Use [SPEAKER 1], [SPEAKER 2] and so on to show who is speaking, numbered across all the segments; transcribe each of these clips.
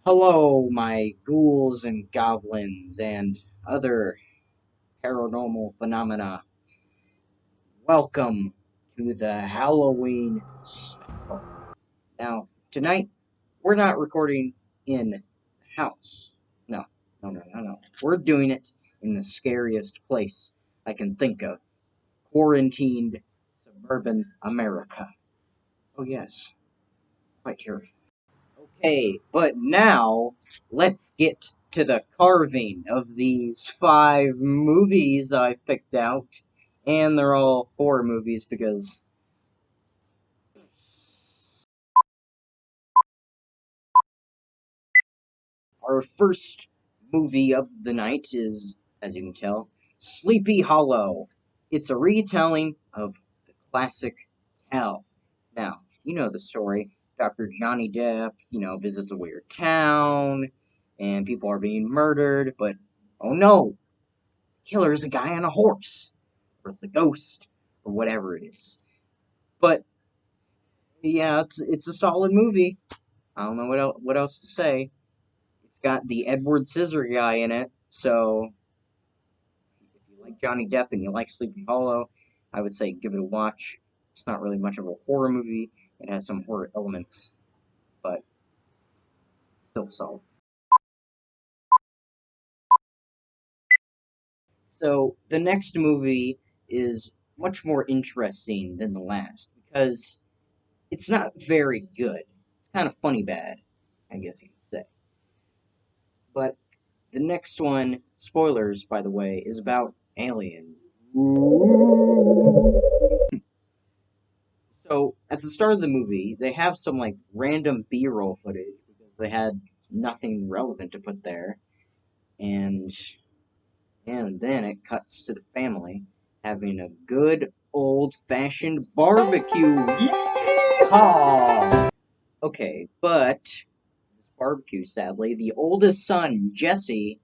[SPEAKER 1] Hello, my ghouls and goblins and other paranormal phenomena. Welcome to the Halloween special. Now, tonight, we're not recording in the house. No, no. We're doing it in the scariest place I can think of. Quarantined suburban America. Oh, yes, quite terrifying. Okay, but now let's get to the carving of these five movies I picked out. And they're all horror movies because our first movie of the night is, as you can tell, Sleepy Hollow. It's a retelling of the classic Tell. Now, you know the story. Dr. Johnny Depp, visits a weird town, and people are being murdered, but oh no, killer is a guy on a horse, or it's a ghost, or whatever it is. But yeah, it's a solid movie. I don't know what else to say. It's got the Edward Scissorhands guy in it, so if you like Johnny Depp and you like Sleepy Hollow, I would say give it a watch. It's not really much of a horror movie. It has some horror elements, but still solid. So the next movie is much more interesting than the last because it's not very good. It's kind of funny bad, I guess you could say. But the next one, spoilers by the way, is about aliens. So at the start of the movie, they have some like random B-roll footage because they had nothing relevant to put there, and then it cuts to the family having a good old-fashioned barbecue. Yeehaw! Okay, but this barbecue, sadly, the oldest son, Jesse,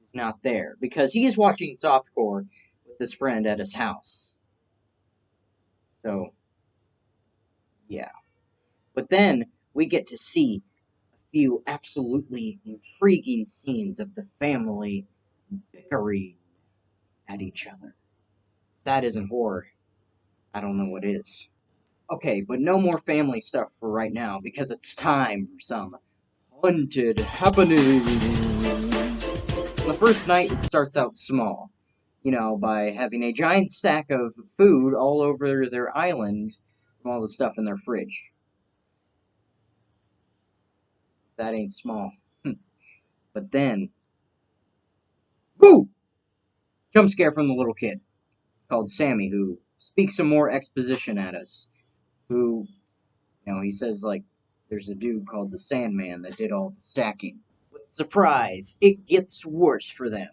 [SPEAKER 1] is not there because he is watching softcore with his friend at his house. So, yeah. But then we get to see a few absolutely intriguing scenes of the family bickering at each other. That isn't horror. I don't know what is. Okay, but no more family stuff for right now because it's time for some haunted happening. The first night it starts out small, by having a giant stack of food all over their island from all the stuff in their fridge. That ain't small. But then, boo! Jump scare from the little kid called Sammy who speaks some more exposition at us. Who, he says, like, there's a dude called the Sandman that did all the stacking. But surprise, it gets worse for them.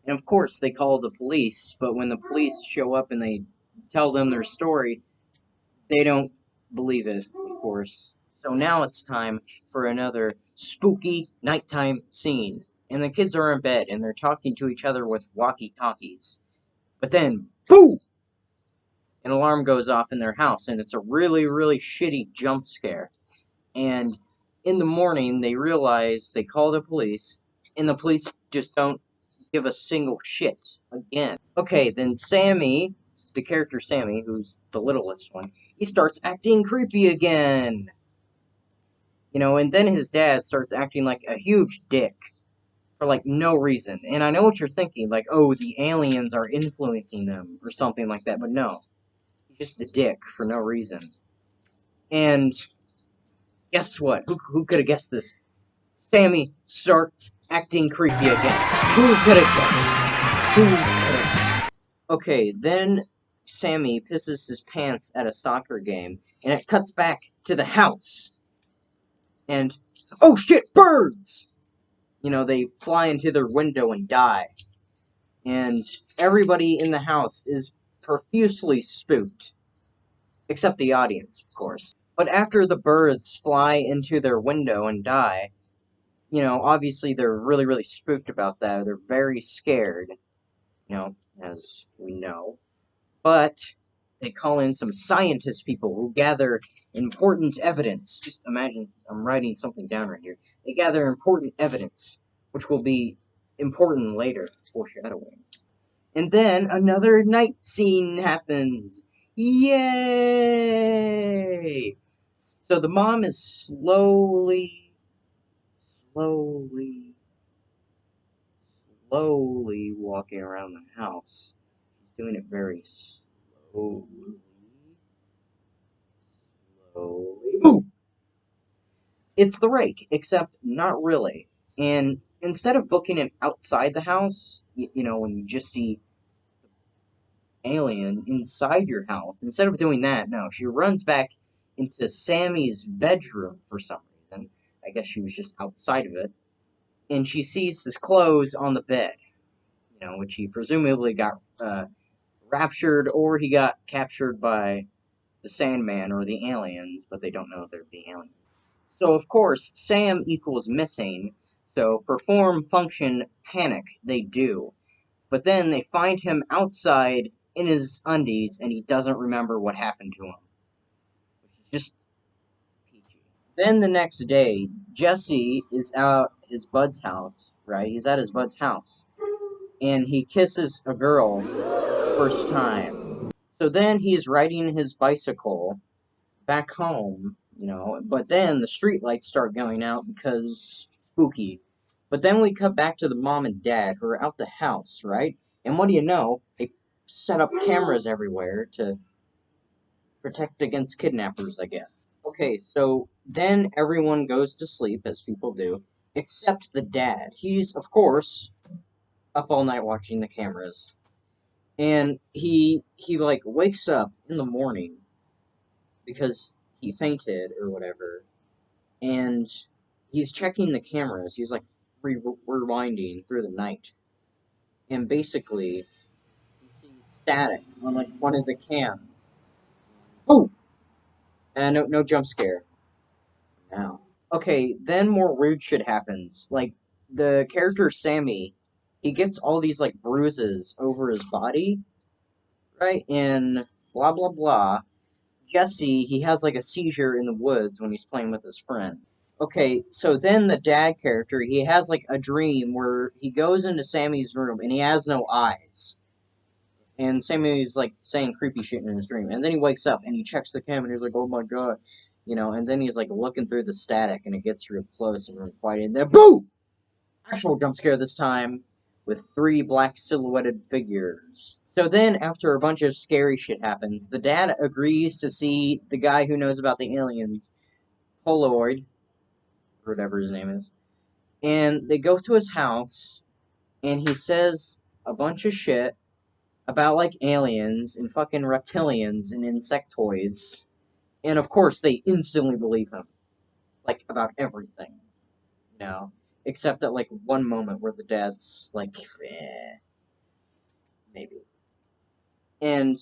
[SPEAKER 1] And of course, they call the police, but when the police show up and they tell them their story, they don't believe it, of course. So now it's time for another spooky nighttime scene. And the kids are in bed and they're talking to each other with walkie talkies. But then, boom! An alarm goes off in their house, and it's a really, really shitty jump scare. And in the morning, they realize they call the police, and the police just don't give a single shit again. Okay, then Sammy, the character Sammy, who's the littlest one, he starts acting creepy again. And then his dad starts acting like a huge dick for like no reason. And I know what you're thinking, like, oh, the aliens are influencing them or something like that, but no. He's just a dick for no reason. And guess what? Who could have guessed this? Sammy starts acting creepy again. Who could have guessed? Who could have? Okay, then Sammy pisses his pants at a soccer game, and it cuts back to the house. And oh shit, birds! They fly into their window and die. And everybody in the house is profusely spooked. Except the audience, of course. But after the birds fly into their window and die, obviously they're really, really spooked about that. They're very scared, as we know. But they call in some scientist people who gather important evidence. Just imagine I'm writing something down right here. They gather important evidence, which will be important later, foreshadowing. And then another night scene happens. Yay! So the mom is slowly walking around the house. She's doing it very slowly. Boom! It's the rake, except not really. And instead of booking it outside the house, when you just see alien inside your house, instead of doing that, no, she runs back into Sammy's bedroom for some reason. I guess she was just outside of it. And she sees his clothes on the bed, which he presumably got raptured or he got captured by the Sandman or the aliens, but they don't know they're the aliens. So, of course, Sam equals missing, so perform, function, panic, they do. But then they find him outside in his undies, and he doesn't remember what happened to him. Which is just peachy. Then the next day, Jesse is out his bud's house, right? He's at his bud's house. And he kisses a girl first time. So then he's riding his bicycle back home, but then the street lights start going out because spooky. But then we cut back to the mom and dad who are out the house, right? And what do you know? They set up cameras everywhere to protect against kidnappers, I guess. Okay, so then everyone goes to sleep, as people do, except the dad. He's, of course, up all night watching the cameras. And he like wakes up in the morning because he fainted or whatever, and he's checking the cameras. He's like rewinding through the night, and basically he sees static on like one of the cams. Oh, and no jump scare now. Okay, then more weird shit happens. Like the character Sammy, he gets all these like bruises over his body, right? And blah blah blah. Jesse, he has like a seizure in the woods when he's playing with his friend. Okay, so then the dad character, he has like a dream where he goes into Sammy's room and he has no eyes. And Sammy's like saying creepy shit in his dream. And then he wakes up and he checks the camera and he's like, oh my god. And then he's like looking through the static and it gets real close and real quiet. And then boom! Actual jump scare this time with 3 black silhouetted figures. So then, after a bunch of scary shit happens, the dad agrees to see the guy who knows about the aliens, Polaroid, or whatever his name is. And they go to his house, and he says a bunch of shit about, like, aliens and fucking reptilians and insectoids. And of course, they instantly believe him. Like, about everything. Except at, like, one moment where the dad's like, maybe. And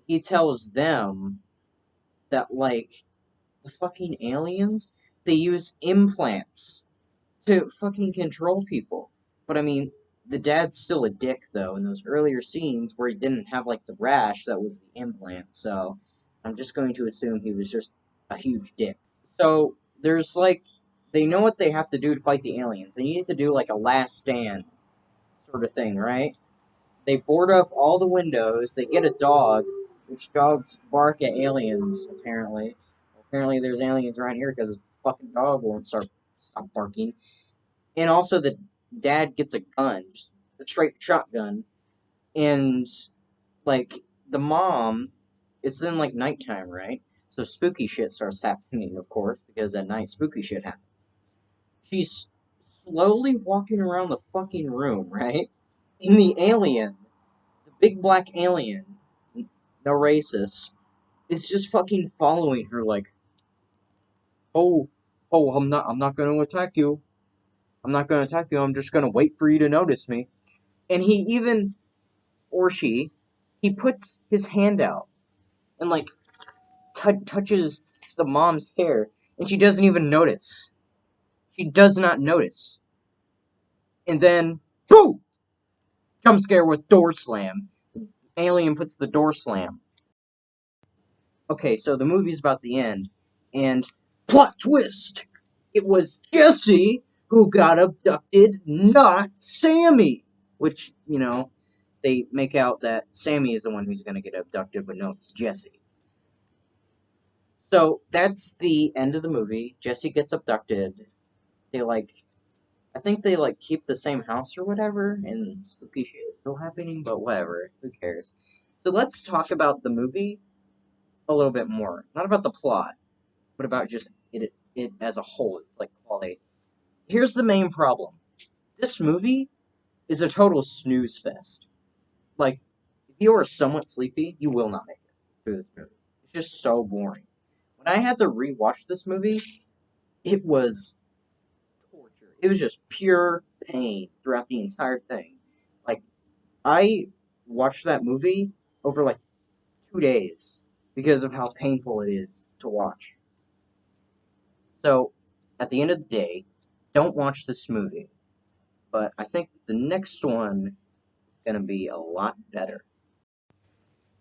[SPEAKER 1] he tells them that, like, the fucking aliens, they use implants to fucking control people. But I mean, the dad's still a dick, though, in those earlier scenes where he didn't have, like, the rash that was the implant, so I'm just going to assume he was just a huge dick. So, there's, like, they know what they have to do to fight the aliens. They need to do, like, a last stand sort of thing, right? They board up all the windows, they get a dog, which dogs bark at aliens, apparently. Apparently there's aliens around here because the fucking dog won't stop barking. And also the dad gets a gun, just a straight shotgun, and like the mom, it's then like nighttime, right? So spooky shit starts happening, of course, because at night spooky shit happens. She's slowly walking around the fucking room, right? And the alien, the big black alien, no racist, is just fucking following her like, oh, I'm not gonna attack you. I'm not gonna attack you. I'm just gonna wait for you to notice me. And he even, or she, he puts his hand out and like touches the mom's hair, and she doesn't even notice. She does not notice. And then, boom! Jump scare with door slam. Alien puts the door slam. Okay, so the movie's about the end, and plot twist! it was Jesse who got abducted, not Sammy. Which, they make out that Sammy is the one who's going to get abducted, but no, it's Jesse. So that's the end of the movie. Jesse gets abducted. They I think they keep the same house or whatever, and spooky shit is still happening, but whatever. Who cares? So let's talk about the movie a little bit more. Not about the plot, but about just it as a whole. It's like quality. Here's the main problem. This movie is a total snooze fest. Like, if you are somewhat sleepy, you will not make it through this movie. It's just so boring. When I had to rewatch this movie, it was torture. It was just pure pain throughout the entire thing. Like, I watched that movie over 2 days because of how painful it is to watch. So, at the end of the day, don't watch this movie. But I think the next one is going to be a lot better.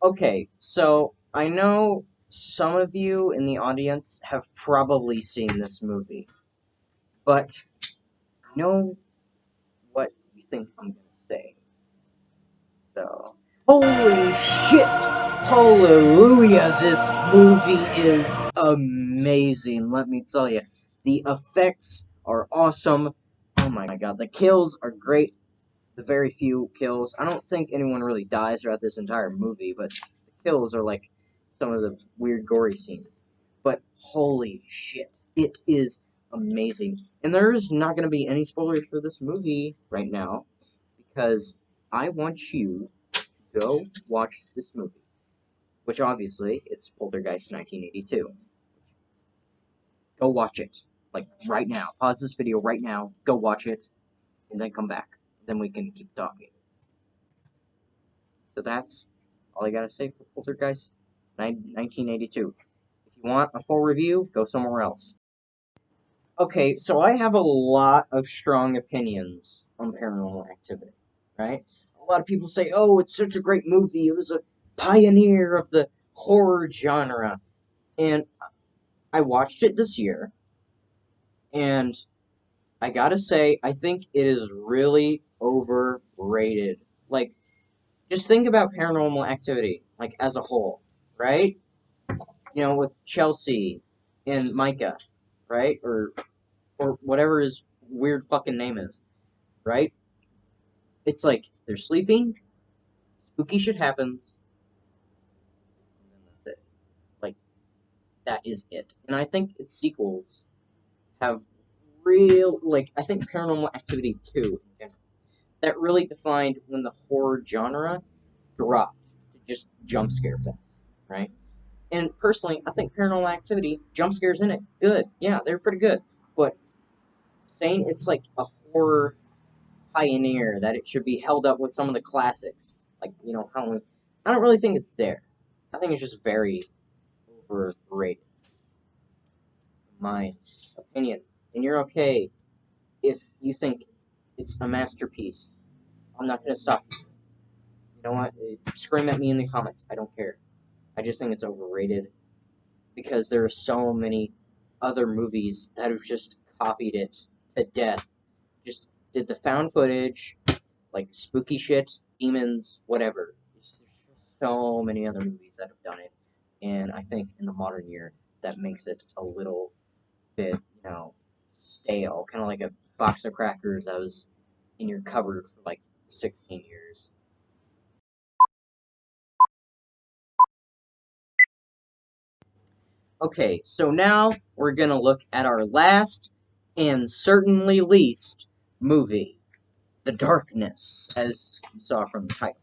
[SPEAKER 1] Okay, so I know some of you in the audience have probably seen this movie, but I know what you think I'm going to say. So, holy shit! Hallelujah! This movie is amazing, let me tell you. The effects are awesome. Oh my god, the kills are great. The very few kills. I don't think anyone really dies throughout this entire movie, but the kills are some of the weird gory scenes. But holy shit, it is amazing. And there's not going to be any spoilers for this movie right now, because I want you to go watch this movie, which obviously it's Poltergeist 1982. Go watch it, right now. Pause this video right now, go watch it, and then come back. Then we can keep talking. So that's all I gotta say for Poltergeist 1982. If you want a full review, go somewhere else. Okay, so I have a lot of strong opinions on Paranormal Activity, right? A lot of people say, oh, it's such a great movie. It was a pioneer of the horror genre. And I watched it this year, and I gotta say, I think it is really overrated. Just think about Paranormal Activity, as a whole, right? With Chelsea and Micah, right? Or whatever his weird fucking name is, right? It's they're sleeping, spooky shit happens, and then that's it. Like that is it. And I think its sequels have I think Paranormal Activity 2 that really defined when the horror genre dropped to just jump scare films, right? And personally, I think Paranormal Activity, jump scares in it, good. Yeah, they're pretty good. But saying it's a horror pioneer, that it should be held up with some of the classics, Halloween, I don't really think it's there. I think it's just very overrated, in my opinion. And you're okay if you think it's a masterpiece. I'm not going to stop you. You know what? Scream at me in the comments. I don't care. I just think it's overrated because there are so many other movies that have just copied it to death. Just did the found footage, spooky shit, demons, whatever. There's so many other movies that have done it, and I think in the modern year that makes it a little bit, stale, kind of like a box of crackers that was in your cupboard for 16 years. Okay, so now we're gonna look at our last and certainly least movie, The Darkness, as you saw from the title.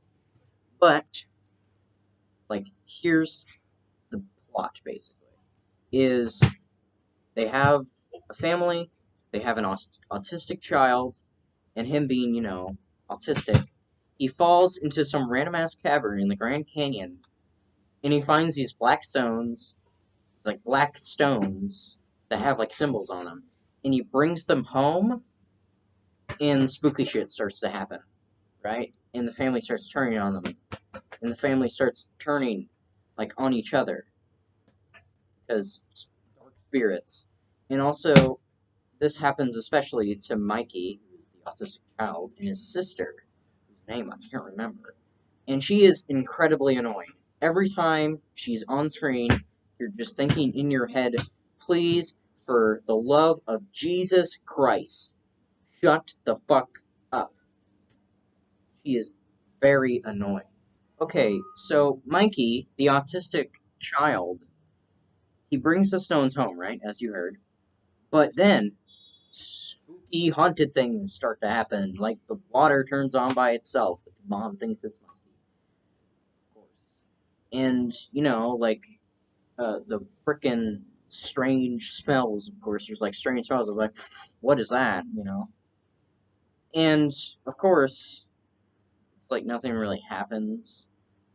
[SPEAKER 1] But here's the plot basically. Is they have a family, they have an autistic child, and him being, autistic, he falls into some random ass cavern in the Grand Canyon, and he finds these black stones, black stones that have symbols on them, and he brings them home, and spooky shit starts to happen, right? And the family starts turning on them, and the family starts turning on each other because dark spirits, and also this happens especially to Mikey, who's the autistic child, and his sister, whose name I can't remember. And she is incredibly annoying. Every time she's on screen, you're just thinking in your head, please, for the love of Jesus Christ, shut the fuck up. She is very annoying. Okay, so Mikey, the autistic child, he brings the stones home, right? As you heard. But then, spooky haunted things start to happen. Like the water turns on by itself. The mom thinks it's Mikey, of course. And, like, the frickin' strange smells, of course. There's, like, strange smells. I was like, what is that? And, of course, it's like nothing really happens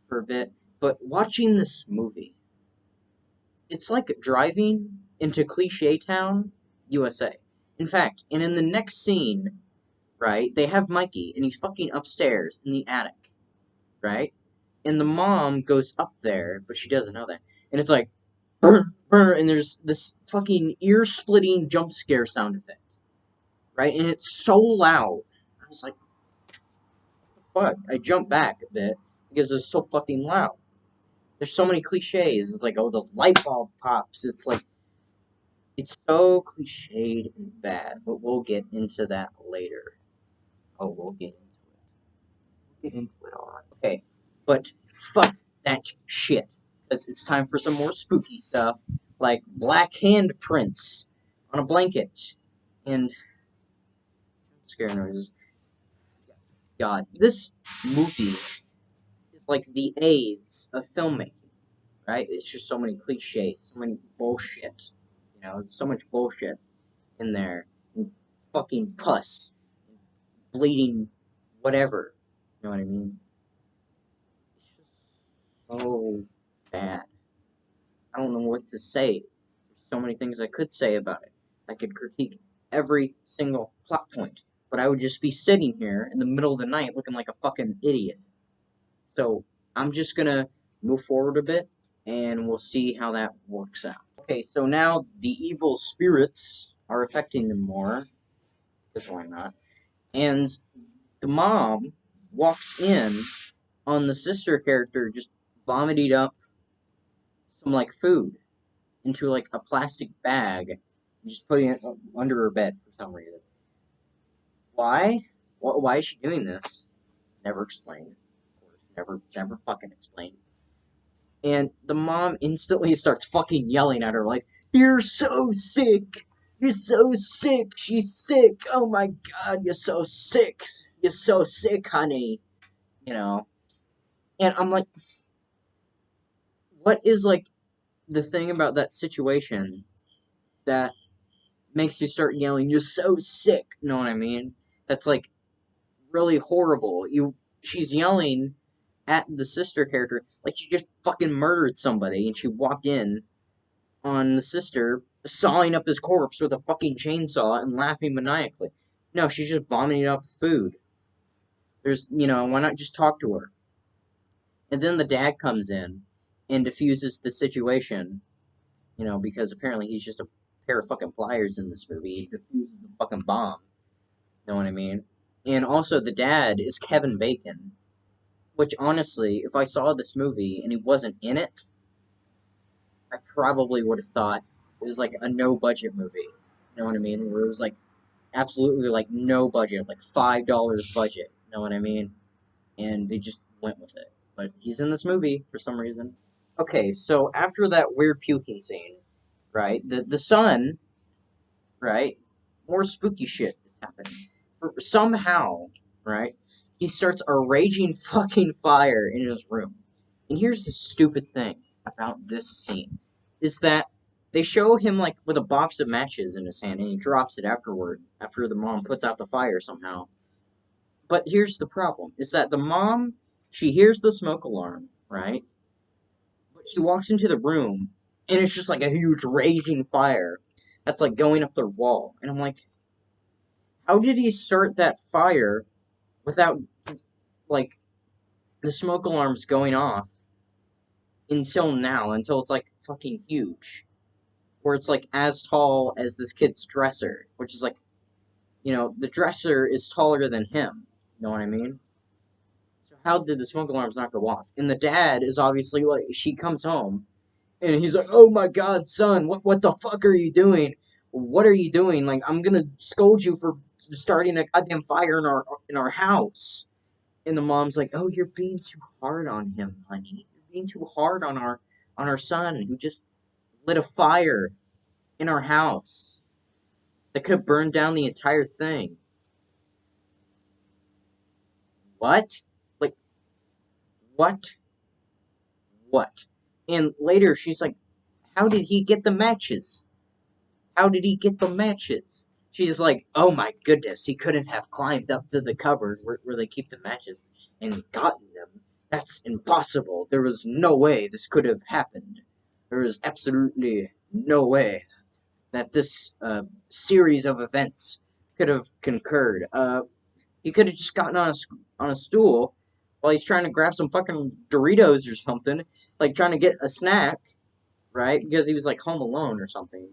[SPEAKER 1] for a bit. But watching this movie, it's like driving into Cliche Town, USA. In fact, and in the next scene, right, they have Mikey, and he's fucking upstairs in the attic, right? And the mom goes up there, but she doesn't know that. And it's like, brr, brr, and there's this fucking ear-splitting jump scare sound effect, right? And it's so loud. I was like, fuck. I jumped back a bit because it's so fucking loud. There's so many cliches. It's like, oh, the light bulb pops. It's like, it's so cliched and bad, but we'll get into that later. Oh, we'll get into it. We'll get into it, alright. Okay, but fuck that shit. Because it's time for some more spooky stuff, like black handprints on a blanket and scare noises. God, this movie is like the AIDS of filmmaking, right? It's just so many cliches, so many bullshit. So much bullshit in there. And fucking pus, bleeding, whatever. You know what I mean? It's just so bad. I don't know what to say. There's so many things I could say about it. I could critique every single plot point, but I would just be sitting here in the middle of the night looking like a fucking idiot. So I'm just gonna move forward a bit, and we'll see how that works out. Okay, so now the evil spirits are affecting them more, because why not? And the mom walks in on the sister character just vomiting up some like food into like a plastic bag and just putting it under her bed for some reason. Why? Why is she doing this? Never explained. Of course, never fucking explained. And the mom instantly starts fucking yelling at her like, "You're so sick! You're so sick! She's sick! Oh my god, you're so sick! You're so sick, honey!" You know? And I'm like, what is like the thing about that situation that makes you start yelling, "You're so sick"? You know what I mean? That's like really horrible. She's yelling at the sister character like she just fucking murdered somebody, and she walked in on the sister sawing up his corpse with a fucking chainsaw and laughing maniacally. No, she's just vomiting up food. Why not just talk to her? And then the dad comes in and diffuses the situation, because apparently he's just a pair of fucking pliers in this movie. He defuses the fucking bomb. You know what I mean? And also, the dad is Kevin Bacon, which honestly, if I saw this movie and he wasn't in it, I probably would have thought it was like a no budget movie. You know what I mean? Where it was like absolutely like no budget, like $5 budget. You know what I mean? And they just went with it. But he's in this movie for some reason. Okay, so after that weird puking scene, right? The son, right? More spooky shit is happening. Somehow, right? He starts a raging fucking fire in his room. And here's the stupid thing about this scene is that they show him like with a box of matches in his hand and he drops it afterward after the mom puts out the fire somehow. But here's the problem is that the mom, she hears the smoke alarm, right? But she walks into the room and it's just like a huge raging fire that's like going up the wall. And I'm like, how did he start that fire without like the smoke alarms going off until now, until it's like fucking huge? where it's like as tall as this kid's dresser, which is like, the dresser is taller than him. You know what I mean? So how did the smoke alarms not go off? And the dad is obviously like, she comes home and he's like, "Oh my God, son, what the fuck are you doing? What are you doing? Like, I'm gonna scold you for starting a goddamn fire in our house." And the mom's like, "Oh, you're being too hard on him, honey. You're being too hard on our son who just lit a fire in our house that could have burned down the entire thing." What? Like, what? What? And later she's like, "How did he get the matches? How did he get the matches?" She's like, "Oh my goodness, he couldn't have climbed up to the cupboard where they keep the matches and gotten them. That's impossible. There was no way this could have happened. There is absolutely no way that this series of events could have concurred. He could have just gotten on a stool while he's trying to grab some fucking Doritos or something, like trying to get a snack, right? Because he was like home alone or something,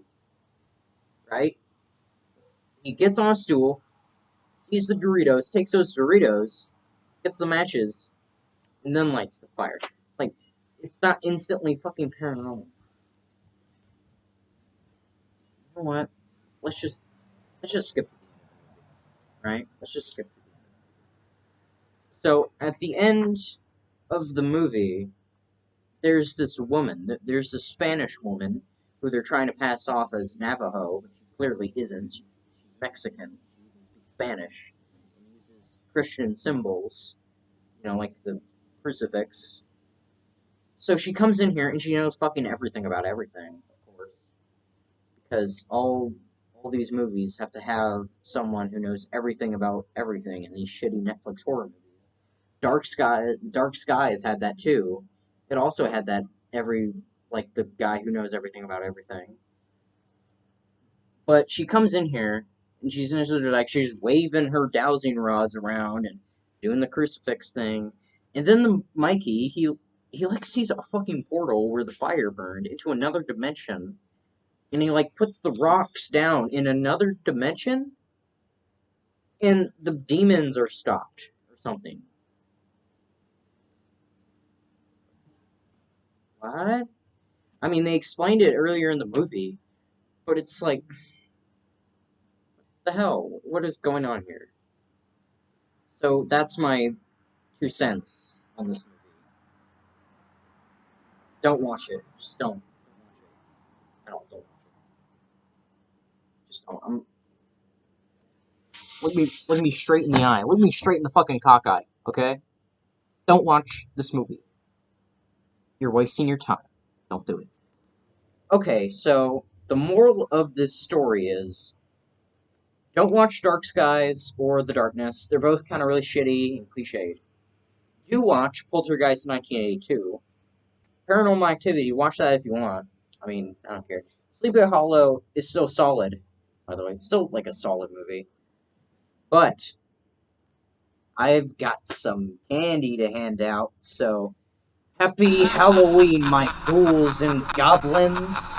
[SPEAKER 1] right? He gets on a stool, sees the Doritos, takes those Doritos, gets the matches, and then lights the fire. Like, it's not instantly fucking paranormal. You know what? Let's just skip to the end, right? Let's just skip to the end. So at the end of the movie, there's this woman. There's this Spanish woman who they're trying to pass off as Navajo, but she clearly isn't. She's Mexican. She even speaks Spanish and uses Christian symbols, like the crucifix. So she comes in here and she knows fucking everything about everything, of course, because all these movies have to have someone who knows everything about everything in these shitty Netflix horror movies. Dark Skies had that too. It also had that every like the guy who knows everything about everything. But she comes in here and she's like she's waving her dowsing rods around and doing the crucifix thing, and then the Mikey he like sees a fucking portal where the fire burned into another dimension, and he like puts the rocks down in another dimension, and the demons are stopped or something. What? I mean, they explained it earlier in the movie, but it's like, the hell? What is going on here? So that's my 2 cents on this movie. Don't watch it. Just don't. Don't watch it. Don't watch it. Just don't. Look me straight in the eye. Look me straight in the fucking cockeye. Okay? Don't watch this movie. You're wasting your time. Don't do it. Okay, so the moral of this story is don't watch Dark Skies or The Darkness. They're both kind of really shitty and cliched. Do watch Poltergeist 1982. Paranormal Activity, watch that if you want. I mean, I don't care. Sleepy Hollow is still solid, by the way. It's still like a solid movie. But I've got some candy to hand out, so happy Halloween, my ghouls and goblins.